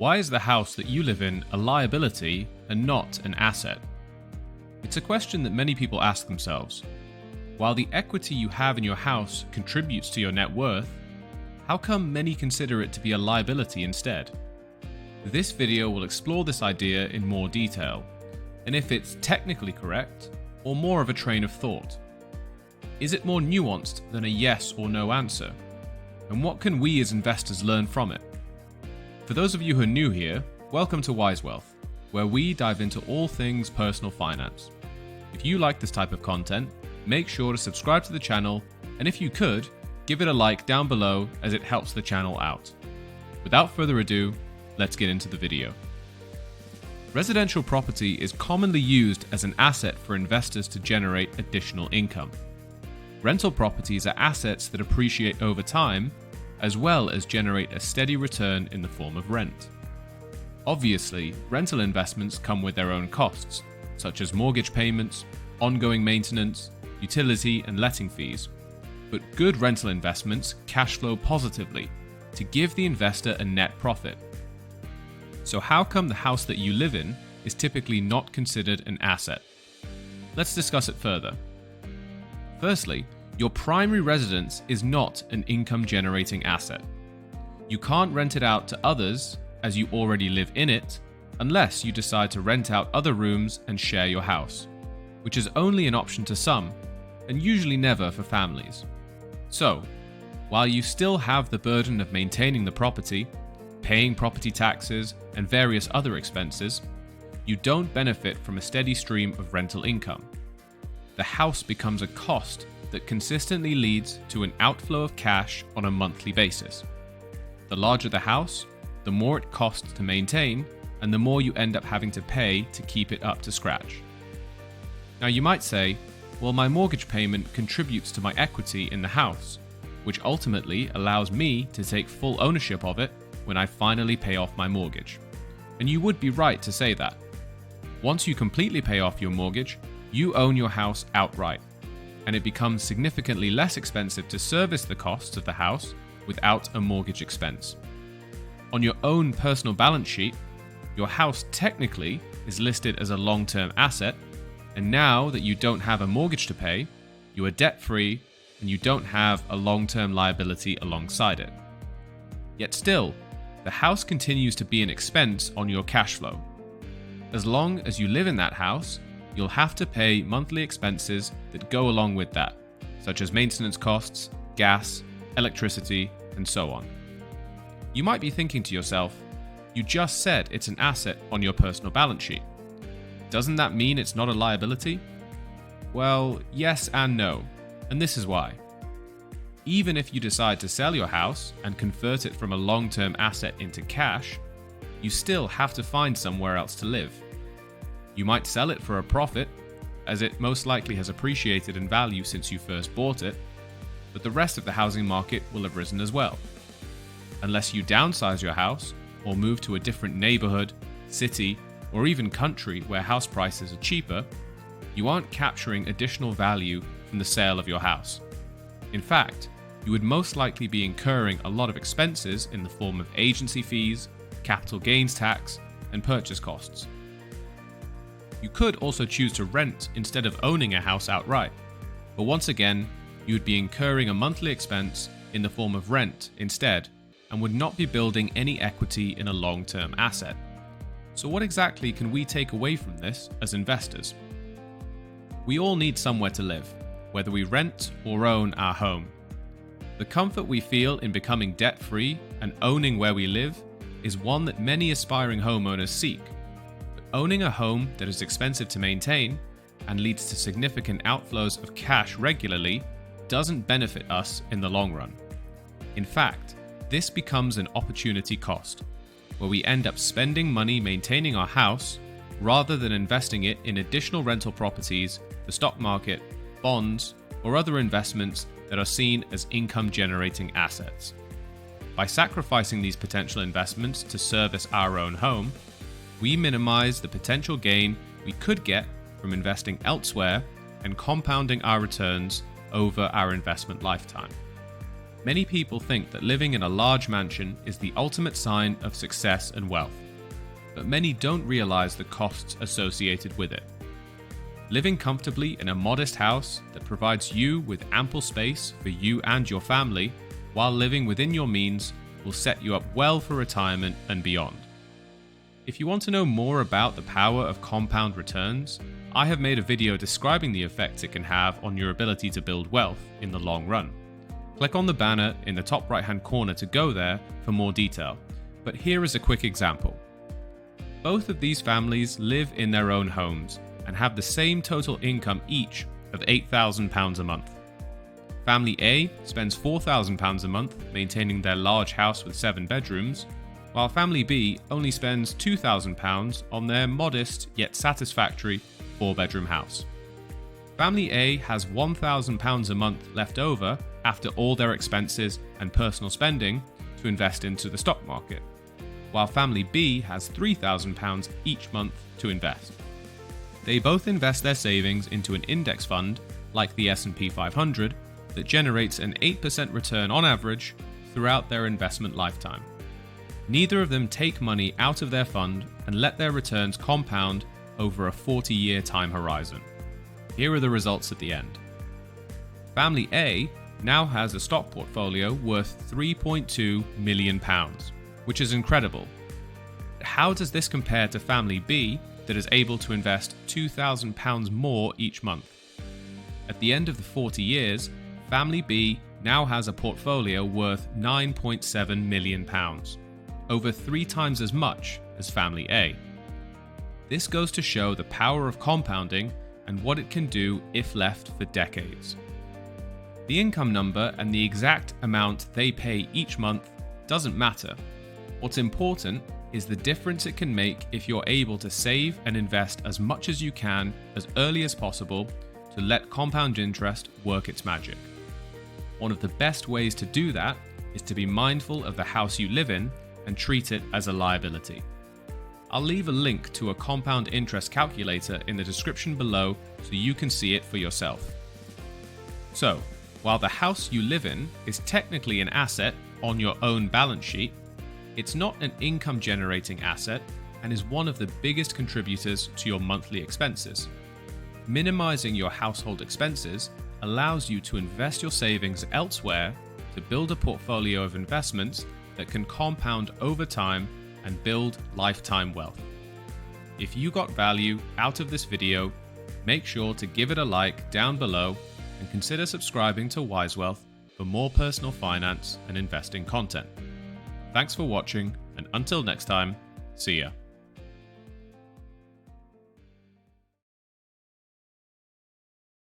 Why is the house that you live in a liability and not an asset? It's a question that many people ask themselves. While the equity you have in your house contributes to your net worth, how come many consider it to be a liability instead? This video will explore this idea in more detail, and if it's technically correct, or more of a train of thought. Is it more nuanced than a yes or no answer? And what can we as investors learn from it? For those of you who are new here, welcome to Wise Wealth, where we dive into all things personal finance. If you like this type of content, make sure to subscribe to the channel, and if you could, give it a like down below as it helps the channel out. Without further ado, let's get into the video. Residential property is commonly used as an asset for investors to generate additional income. Rental properties are assets that appreciate over time, as well as generate a steady return in the form of rent. Obviously, rental investments come with their own costs, such as mortgage payments, ongoing maintenance, utility and letting fees. But good rental investments cash flow positively to give the investor a net profit. So how come the house that you live in is typically not considered an asset? Let's discuss it further. Firstly, your primary residence is not an income-generating asset. You can't rent it out to others as you already live in it, unless you decide to rent out other rooms and share your house, which is only an option to some, and usually never for families. So, while you still have the burden of maintaining the property, paying property taxes, and various other expenses, you don't benefit from a steady stream of rental income. The house becomes a cost that consistently leads to an outflow of cash on a monthly basis. The larger the house, the more it costs to maintain, and the more you end up having to pay to keep it up to scratch. Now you might say, well, my mortgage payment contributes to my equity in the house, which ultimately allows me to take full ownership of it when I finally pay off my mortgage. And you would be right to say that. Once you completely pay off your mortgage, you own your house outright, and it becomes significantly less expensive to service the costs of the house without a mortgage expense. On your own personal balance sheet, your house technically is listed as a long-term asset, and now that you don't have a mortgage to pay, you are debt-free and you don't have a long-term liability alongside it. Yet still, the house continues to be an expense on your cash flow. As long as you live in that house, you'll have to pay monthly expenses that go along with that, such as maintenance costs, gas, electricity, and so on. You might be thinking to yourself, you just said it's an asset on your personal balance sheet. Doesn't that mean it's not a liability? Well, yes and no, and this is why. Even if you decide to sell your house and convert it from a long-term asset into cash, you still have to find somewhere else to live. You might sell it for a profit, as it most likely has appreciated in value since you first bought it, but the rest of the housing market will have risen as well. Unless you downsize your house or move to a different neighborhood, city, or even country where house prices are cheaper, you aren't capturing additional value from the sale of your house. In fact, you would most likely be incurring a lot of expenses in the form of agency fees, capital gains tax, and purchase costs. You could also choose to rent instead of owning a house outright, but once again, you would be incurring a monthly expense in the form of rent instead, and would not be building any equity in a long-term asset. So what exactly can we take away from this as investors? We all need somewhere to live, whether we rent or own our home. The comfort we feel in becoming debt-free and owning where we live is one that many aspiring homeowners seek. But owning a home that is expensive to maintain and leads to significant outflows of cash regularly doesn't benefit us in the long run. In fact, this becomes an opportunity cost, where we end up spending money maintaining our house rather than investing it in additional rental properties, the stock market, bonds, or other investments that are seen as income-generating assets. By sacrificing these potential investments to service our own home, we minimize the potential gain we could get from investing elsewhere and compounding our returns over our investment lifetime. Many people think that living in a large mansion is the ultimate sign of success and wealth, but many don't realize the costs associated with it. Living comfortably in a modest house that provides you with ample space for you and your family while living within your means will set you up well for retirement and beyond. If you want to know more about the power of compound returns, I have made a video describing the effects it can have on your ability to build wealth in the long run. Click on the banner in the top right-hand corner to go there for more detail, but here is a quick example. Both of these families live in their own homes and have the same total income each of £8,000 a month. Family A spends £4,000 a month maintaining their large house with 7 bedrooms, while Family B only spends £2,000 on their modest yet satisfactory 4-bedroom house. Family A has £1,000 a month left over after all their expenses and personal spending to invest into the stock market, while Family B has £3,000 each month to invest. They both invest their savings into an index fund like the S&P 500 that generates an 8% return on average throughout their investment lifetime. Neither of them take money out of their fund and let their returns compound over a 40-year time horizon. Here are the results at the end. Family A now has a stock portfolio worth £3.2 million, which is incredible. How does this compare to Family B that is able to invest £2,000 more each month? At the end of the 40 years, Family B now has a portfolio worth £9.7 million, over 3 times as much as Family A. This goes to show the power of compounding and what it can do if left for decades. The income number and the exact amount they pay each month doesn't matter. What's important is the difference it can make if you're able to save and invest as much as you can as early as possible to let compound interest work its magic. One of the best ways to do that is to be mindful of the house you live in and treat it as a liability. I'll leave a link to a compound interest calculator in the description below so you can see it for yourself. So, while the house you live in is technically an asset on your own balance sheet, it's not an income-generating asset and is one of the biggest contributors to your monthly expenses. Minimizing your household expenses allows you to invest your savings elsewhere to build a portfolio of investments that can compound over time and build lifetime wealth. If you got value out of this video, make sure to give it a like down below and consider subscribing to Wise Wealth for more personal finance and investing content. Thanks for watching, and until next time, see ya.